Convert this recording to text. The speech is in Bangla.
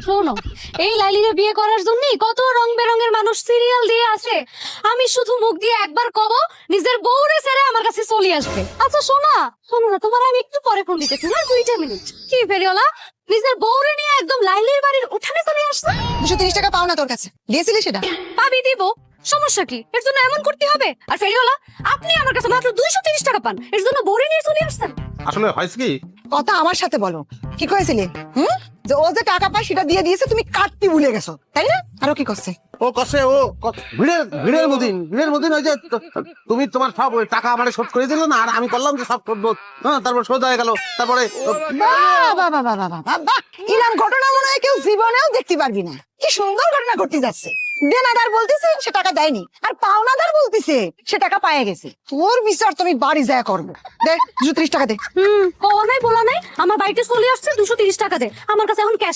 শোনো, এই লাইলিরে বিয়ে করার জন্য কত রং বেরঙের মানুষ সিরিয়াল দিয়ে আছে। আমি শুধু মুখ দিয়ে একবার কব, নিজের বউরে ছেড়ে আমার কাছে চলে আসবে। আচ্ছা শোনো না, তোমার আমি একটু পরে ফোন দিতেছি না, 2টা মিনিট। কি ফেরিওলা, নিজের বউরে নিয়ে একদম লাইলির বাড়ির উঠানে চলে আসছে। 230 টাকা পাও না তোর কাছে, দিয়েছিলি সেটা? পাবি, দিব, সমস্যা কি? এর জন্য এমন করতে হবে? আর ফেরিওলা, আপনি আমার কাছে মাত্র 230 টাকা পান, এর জন্য বউরে নিয়ে চলে আসছেন। আসলে হয়েছে কি, কথা আমার সাথে বলো, কি করেছিলি? যে ও যে টাকা পায় সেটা দিয়ে দিয়েছে, তুমি কাটতে ভুলে গেছো, তাই না? আরো কি করছে? ও কষে ও ভিড়ের মদিন ওই যে তুমি তোমার সব ওই টাকা আমারে শোধ করে দিলে না, আর আমি করলাম যে সব শোধ, হ্যাঁ, তারপর শোধ হয়ে গেল। তারপরে ইরাম ঘটনা মনে হয় কেউ জীবনেও দেখতে পারবি না। কি সুন্দর ঘটনা ঘটতে যাচ্ছে। দেনাদার বলতেছে সে টাকা দেয়নি, আর পাওনাদার বলতেছে সে টাকা পায়ে গেছে। তোর বিচার তুমি বাড়ি যায় করবো। দে 230 টাকা দে। কওয়া নাই বলা নাই, আমার বাড়িতে চলে আসছে, 230 টাকা দে। আমার কাছে এখন ক্যাশ